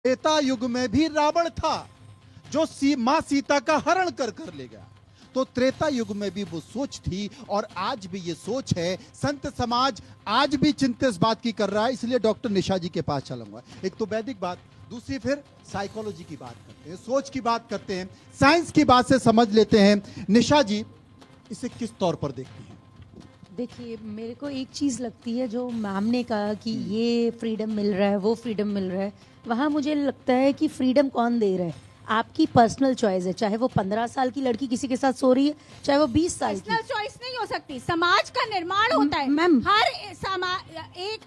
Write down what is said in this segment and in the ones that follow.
त्रेता युग में भी रावण था जो मां सीता का हरण कर ले गया। तो त्रेता युग में भी वो सोच थी और आज भी ये सोच है। संत समाज आज भी चिंता इस बात की कर रहा है, इसलिए डॉक्टर निशा जी के पास चलूंगा। एक तो वैदिक बात, दूसरी फिर साइकोलॉजी की बात करते हैं, सोच की बात करते हैं, साइंस की बात से समझ लेते हैं। निशा जी इसे किस तौर पर देखती हैं? देखिए, मेरे को एक चीज़ लगती है, जो मैम ने कहा कि ये फ्रीडम मिल रहा है, वो फ्रीडम मिल रहा है, वहाँ मुझे लगता है कि फ्रीडम कौन दे रहा है? आपकी पर्सनल चॉइस है। चाहे वो 15 साल की लड़की किसी के साथ सो रही है, चाहे वो 20 साल की। पर्सनल चॉइस नहीं हो सकती, समाज का निर्माण होता है। मैम, हर एक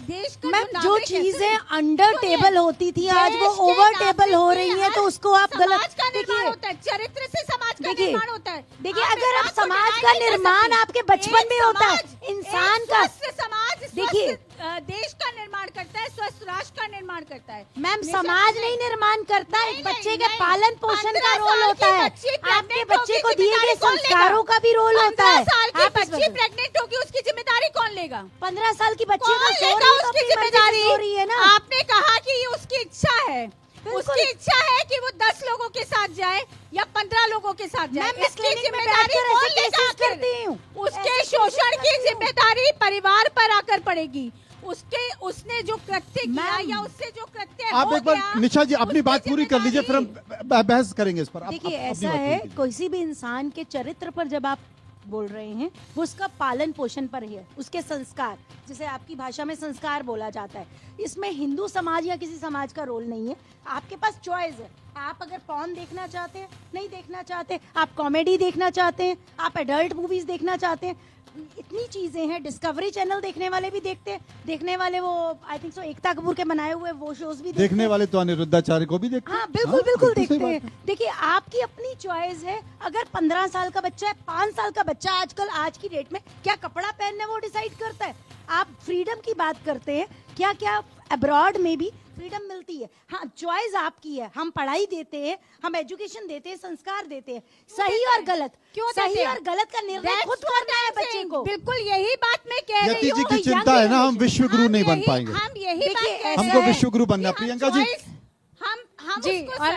देश का मैम जो चीजें अंडर टेबल होती थी आज वो ओवर टेबल हो रही है, तो उसको आप गलत समाज का निर्माण होता है, चरित्र से समाज का निर्माण होता है। देखिए, अगर आप समाज का निर्माण आपके बचपन में होता है, इंसान का समाज, देखिए देश का निर्माण करता है, स्वस्थ राष्ट्र का निर्माण करता है। मैम, समाज नहीं निर्माण करता है, बच्चे के पालन पोषण का रोल होता है, आपके बच्चे को दिए गए संस्कारों का भी रोल होता है। 15 साल की बच्ची प्रेग्नेंट होगी, उसकी जिम्मेदारी कौन लेगा? 15 साल की बच्ची कौन लेगा उसकी जिम्मेदारी? आपने कहा कि ये उसकी इच्छा है, उसकी इच्छा है कि वो 10 लोगों के साथ जाए या 15 लोगों के साथ जाए, इसकी जिम्मेदारी कौन लेगा? उसके शोषण की जिम्मेदारी परिवार पर आकर पड़ेगी। उसने जो कृत्य किया या उससे जो कृत्य आप एक बार निशा जी अपनी बात पूरी कर लीजिए, फिर हम बहस करेंगे इस पर। देखिए, ऐसा है, किसी भी इंसान के चरित्र पर जब आप बोल रहे हैं, वो उसका पालन पोषण पर है, उसके संस्कार, जिसे आपकी भाषा में संस्कार बोला जाता है। इसमें हिंदू समाज या किसी समाज का रोल नहीं है। आपके पास चॉइस है। आप अगर पॉर्न देखना चाहते हैं, नहीं देखना चाहते, आप कॉमेडी देखना चाहते हैं, आप एडल्ट मूवीज देखना चाहते हैं, इतनी चीजें हैं। डिस्कवरी चैनल देखने वाले भी देखते हैं, देखने वाले वो I think so Ekta Kapoor के बनाए हुए वो शोज भी देखने वाले तो अनिरुद्धाचार्य को भी देखते हैं। हाँ, बिल्कुल बिल्कुल देखते हैं। देखिए, आपकी अपनी चॉइस है। अगर 15 साल का बच्चा है, 5 साल का बच्चा आजकल आज की डेट में क्या कपड़ा पहनना वो डिसाइड करता है। आप फ्रीडम की बात करते हैं, क्या क्या अब्रॉड में भी फ्रीडम मिलती है। हाँ, चॉइस आपकी है। हम पढ़ाई देते हैं, हम एजुकेशन देते हैं, संस्कार देते हैं। सही और गलत, क्यों सही और गलत का निर्णय खुद करना है बच्चे को। बिल्कुल यही बात मैं कह रही हूँ। यति जी की चिंता है ना, हम विश्व गुरु नहीं बन पाएंगे। हम यही हमको विश्व गुरु बनना। प्रियंका जी हम जी, और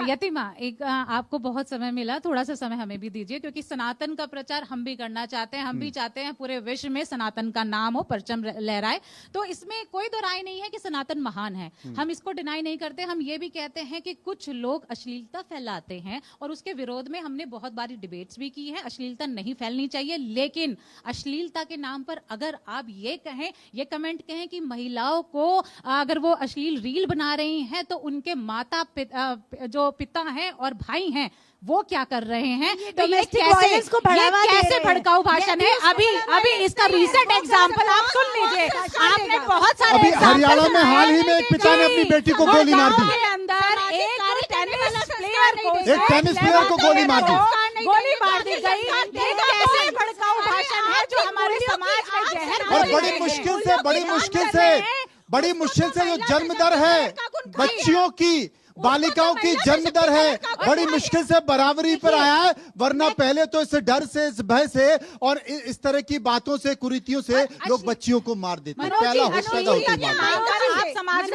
यतिमा एक आपको बहुत समय मिला, थोड़ा सा समय हमें भी दीजिए, क्योंकि सनातन का प्रचार हम भी करना चाहते हैं। हम भी चाहते हैं पूरे विश्व में सनातन का नाम हो, परचम लहराए। तो इसमें कोई दो राय नहीं है कि सनातन महान है, हम इसको डिनाई नहीं करते। हम ये भी कहते हैं कि कुछ लोग अश्लीलता फैलाते हैं और उसके विरोध में हमने बहुत बारी डिबेट्स भी की है। अश्लीलता नहीं फैलनी चाहिए, लेकिन अश्लीलता के नाम पर अगर आप ये कहें, ये कमेंट कहें कि महिलाओं को अगर वो अश्लील रील बना रही हैं तो उनके माता जो पिता हैं और भाई हैं वो क्या कर रहे हैं, तो ये कैसे भड़काऊ भाषण है। अभी इसका रिसेंट एग्जांपल आप सुन लीजिए। आपने बहुत सारे अभी हरियाणा में हाल ही में एक पिता ने अपनी बेटी को गोली मार दी। अंदर एक टेनिस प्लेयर को गोली मार दी गई। कैसे भड़काऊ भाषण है जो हमारे समाज में जहर। और बड़ी मुश्किल से जो जन्म दर है बच्चियों की, बालिकाओं की जन्म दर है, बड़ी मुश्किल से बराबरी पर आया है। वरना पहले तो इस डर से, इस भय से और इस तरह की बातों से, कुरीतियों से लोग बच्चियों को मार देते। पहला होता आप समाज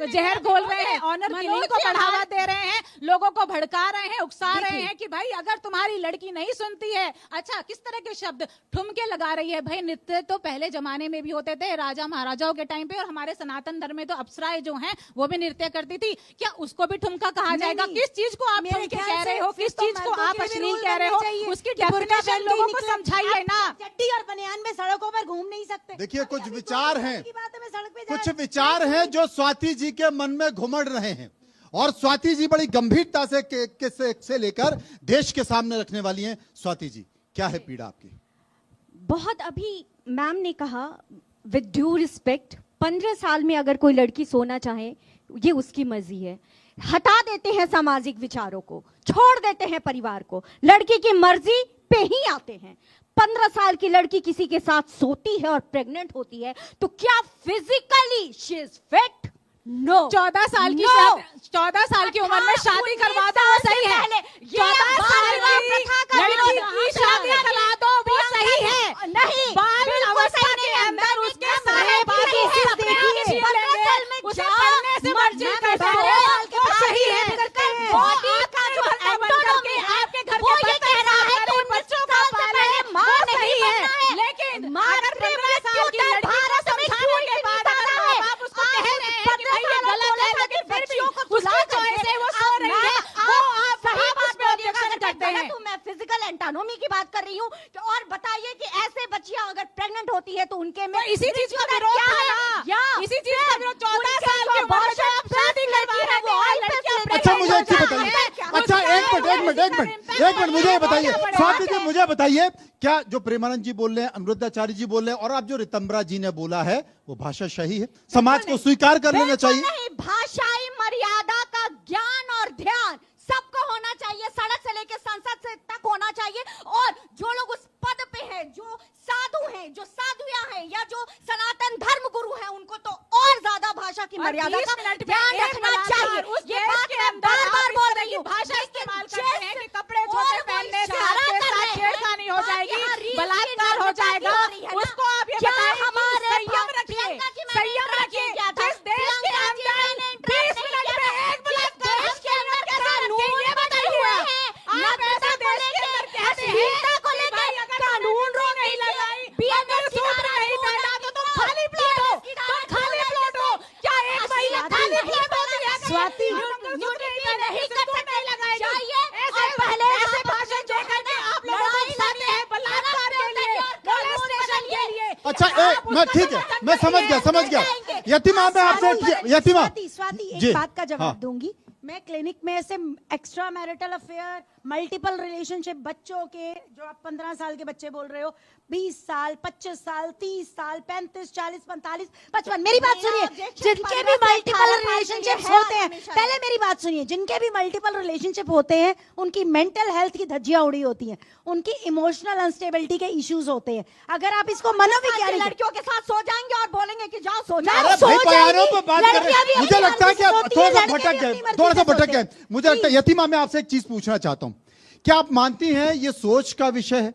में जहर घोल रहे हैं, ऑनर किलिंग को बढ़ावा दे रहे हैं, लोगों को भड़का रहे हैं, उकसा रहे हैं कि भाई अगर तुम्हारी लड़की नहीं सुनती है, अच्छा किस तरह के शब्द, ठुमके लगा रही है। भाई नृत्य तो पहले जमाने में भी होते थे, राजा महाराजाओं के टाइम पे, और हमारे सनातन धर्म में तो अप्सराएं जो हैं वो भी नृत्य करती थी। क्या उसको भी ठुमका कहा जाएगा? किस चीज को आप ठुमके कह रहे हो, किस चीज को आप अश्लील कह रहे हो, उसकी डेफिनेशन लोगों को समझाइए ना। चड्डी और बनियान में सड़कों पर घूम नहीं सकते। देखिए, कुछ विचार हैं जो स्वाति जी के मन में घुमड़ रहे हैं, और स्वाति जी बड़ी गंभीरता से लेकर देश के सामने रखने वाली हैं। स्वाति जी, क्या है पीड़ा आपकी? बहुत अभी मैम ने कहा, विद ड्यू रिस्पेक्ट, 15 साल में अगर कोई लड़की सोना चाहे ये उसकी मर्जी है। हटा देते हैं सामाजिक विचारों को, छोड़ देते हैं परिवार को, लड़की की मर्जी पे ही आते हैं। 15 साल की लड़की किसी के साथ सोती है और प्रेग्नेंट होती है तो क्या physically she is fit? No. 14 साल की उम्र में शादी करवा दो, वो सही है। 14 साल की लड़की की शादी करा दो, वो सही है। नहीं, बाल अवस्था के अंदर उसके सारे उसे करने से मर्जी सही है, वो आपका जो एंटोनॉमी है, आपके घर वो ये कह रहा है कि 19 साल से पहले माँ नहीं है, लेकिन अगर 15 साल की लड़की को समझाने के बाद अगर आप उसको कह रहे हैं कि भाई ये गलत है, लेकिन फिर भी उसकी चॉइस है, वो सो रही है, वो आप सही बात पे ऑब्जेक्शन करते हैं। मैं फिजिकल एंटानोमी की बात कर रही हूँ। और बताइए कि ऐसे बच्चियां अगर प्रेग्नेंट होती है तो उनके में इसी चीज का विरोध था ना, इसी चीज का विरोध 14 साल की उम्र में आप शादी करवा रहे हो। अच्छा मुझे एक चीज बताइए, अच्छा एक मिनट मुझे ये बताइए, स्वाति जी मुझे बताइए, क्या जो प्रेमानंद जी बोल रहे हैं, अनुरुद्धाचार्य जी बोल रहे हैं और आप जो रितंबरा जी ने बोला है वो भाषा सही है? समाज को स्वीकार कर लेना चाहिए? नहीं, भाषाई मर्यादा का ज्ञान और ध्यान सबको होना चाहिए, सड़क से लेकर संसद से तक होना चाहिए। और जो लोग उस पद पे हैं, जो साधु हैं, जो साधुया हैं, या जो सनातन धर्म गुरु हैं, उनको तो और ज्यादा भाषा की मर्यादा का ध्यान रखना चाहिए। ये बात मैं बार-बार बोल रही हूँ। भाषा इस्तेमाल करते हैं कि कपड़े छोटे पहनने से आपके साथ छेड़खानी हो जाएगी, बलात्कार हो जाएगा, उसको आप ये बताएं हमारे संयम रखिए, संयम रखिए। जिस देश के अंदर 20 मिनट में एक बलात्कार के अंदर कानून ये बताइए, आप ऐसा देश के अंदर कहते हैं को लेकर कानून रो नहीं लगाई, अगर सूत्र नहीं पहना तो तुम खाली प्लॉट हो, तुम खाली प्लॉट हो। क्या एक महिला खाली प्लॉट होती है? स्वाति नहीं कर सकते चाहिए। और पहले ऐसे भाषण देकर के आप लोगों को उकसाते हैं बलात्कार के लिए, मोलेस्टेशन के लिए। अच्छा मैं ठीक है, मैं समझ गया। यतिमा में आपसे यतिमा स्वाति जी, एक बात का जवाब हाँ। दूंगी। मैं क्लिनिक में ऐसे extra marital affair, multiple relationship बच्चों के, जो आप 15 साल के बच्चे बोल रहे हो, 20 साल, 25 साल, 30 साल, 35, 40, 45, 55, मेरी बात सुनिए, जिनके भी मल्टीपल रिलेशनशिप होते हैं, पहले मेरी बात सुनिए, जिनके भी मल्टीपल रिलेशनशिप होते हैं, उनकी मेंटल हेल्थ की धज्जियां उड़ी होती हैं, उनकी इमोशनल अनस्टेबिलिटी के इश्यूज होते हैं। अगर आप इसको मनोविज्ञानिक लड़कियों के साथ सो जाएंगे और बोलेंगे कि जाओ सो अरे जाओ, भाई प्यारों पे बात कर रहे हैं। मुझे लगता है कि आप थोड़ा सा भटक गए। मुझे लगता है यतिमा मैं आपसे एक चीज पूछना चाहता हूं, क्या आप मानती हैं ये सोच का विषय है?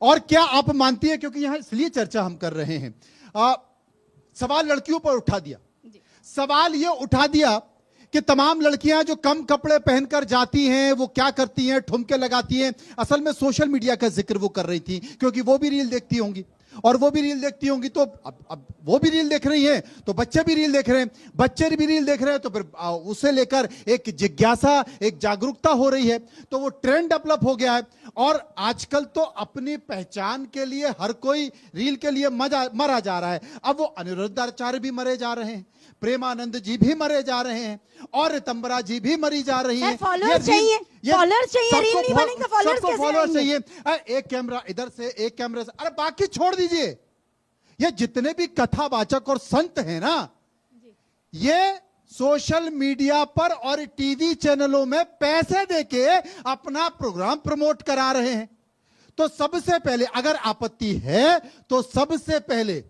और क्या आप मानती हैं, क्योंकि यहां इसलिए चर्चा हम कर रहे हैं, सवाल लड़कियों पर उठा दिया, सवाल ये उठा दिया कि तमाम लड़कियां जो कम कपड़े पहनकर जाती हैं वो क्या करती हैं, ठुमके लगाती हैं। असल में सोशल मीडिया का जिक्र वो कर रही थी, क्योंकि वो भी रील देखती होंगी, और वो भी रील देखती होंगी, तो अब वो भी रील देख रही हैं, तो बच्चे भी रील देख रहे हैं, बच्चे भी रील देख रहे हैं, तो फिर उसे लेकर एक जिज्ञासा, एक जागरूकता हो रही है, तो वो ट्रेंड डेवलप हो गया है। और आजकल तो अपनी पहचान के लिए हर कोई रील के लिए मरा जा रहा है। अब वो अनिरुद्धाचार्य भी मरे जा रहे हैं, प्रेमानंद जी भी मरे जा रहे हैं, और रितंबरा जी भी मरी जा रही हैं। फॉलोअर्स चाहिए, फॉलोअर्स चाहिए, रील नहीं बनेंगे, फॉलोअर्स कैसे फॉलोअर्स चाहिए। एक कैमरा इधर से, एक कैमरा से, अरे बाकी छोड़ दीजिए। ये जितने भी कथावाचक और संत हैं ना, ये सोशल मीडिया पर और टीवी चैनलों में पैसे देके अपना प्रोग्राम प्रमोट करा रहे हैं। तो सबसे पहले अगर आपत्ति है तो सबसे पहले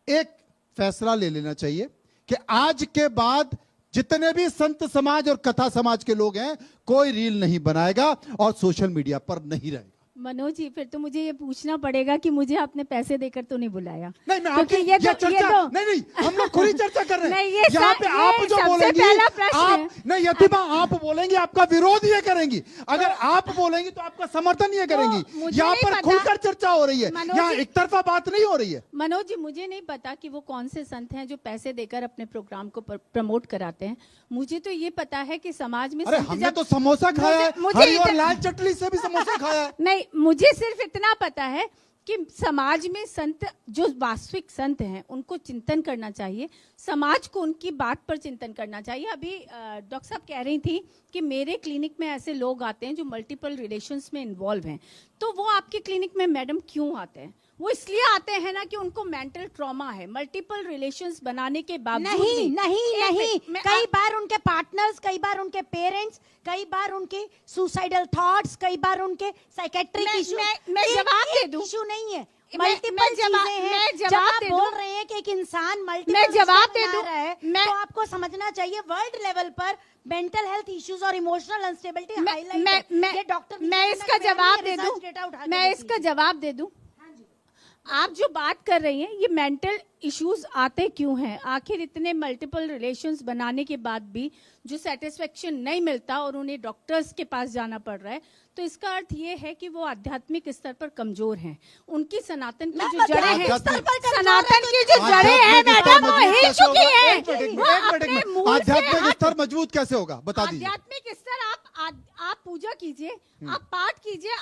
एक फैसला ले लेना चाहिए कि आज के बाद जितने भी संत समाज और कथा समाज के लोग हैं, कोई रील नहीं बनाएगा और सोशल मीडिया पर नहीं रहेगा। मनोज जी, फिर तो मुझे ये पूछना पड़ेगा कि मुझे आपने पैसे देकर तो नहीं बुलाया। नहीं, मैं आपकी ये चर्चा नहीं, हम लोग खुली चर्चा कर रहे हैं। नहीं, यहाँ पे आप जो बोलेंगी, आप नहीं यतिमा, आप बोलेंगी, आपका विरोध ये करेंगी। अगर आप बोलेंगी तो आपका समर्थन ये करेंगी। यहाँ पर खुलकर चर्चा हो रही है, यहाँ एक तरफा बात नहीं हो रही है। मनोज जी, मुझे नहीं पता कि वो कौन से संत हैं जो पैसे देकर अपने प्रोग्राम को प्रमोट कराते हैं। मुझे तो ये पता है कि समाज में, अरे हमने तो समोसा खाया है, हरी और लाल चटनी से भी समोसा खाया है। नहीं, मुझे सिर्फ इतना पता है कि समाज में संत, जो वास्तविक संत हैं, उनको चिंतन करना चाहिए, समाज को उनकी बात पर चिंतन करना चाहिए। अभी डॉक्टर साहब कह रही थी कि मेरे क्लिनिक में ऐसे लोग आते हैं जो मल्टीपल रिलेशंस में इन्वॉल्व हैं, तो वो आपके क्लिनिक में मैडम क्यों आते हैं? वो इसलिए आते हैं ना कि उनको मेंटल ट्रॉमा है, मल्टीपल रिलेशंस बनाने के बावजूद नहीं नहीं नहीं, कई बार उनके पार्टनर्स, कई बार उनके पेरेंट्स, कई बार उनके सुसाइडल थॉट्स, कई बार उनके साइकेट्रिक इशू। मैं जवाब दे दूं, इशू नहीं है, मल्टीपल चीजें हैं। जब आप बोल रहे हैं कि एक इंसान मल्टीपल जवाब दे दूं, तो आपको समझना चाहिए वर्ल्ड लेवल पर मेंटल हेल्थ इश्यूज और इमोशनल अनस्टेबिलिटी हाईलाइट है। डॉक्टर, मैं इसका जवाब दे दूं, मैं इसका जवाब दे दूं। आप जो बात कर रही हैं ये मेंटल इश्यूज आते क्यों हैं? आखिर इतने मल्टीपल रिलेशंस बनाने के बाद भी जो सेटिस्फेक्शन नहीं मिलता और उन्हें डॉक्टर्स के पास जाना पड़ रहा है, तो इसका अर्थ ये है कि वो आध्यात्मिक स्तर पर कमजोर हैं। उनकी सनातन की जो जड़ें हैं, सनातन की जो जड़ें हैं मैडम, वो हिल चुकी हैं। वो अपने मूल से आध्यात्मिक स्तर मजबूत कैसे होगा, बता दीजिए। आध्यात्मिक स्तर आप पूजा कीजिए, आप पाठ कीजिए,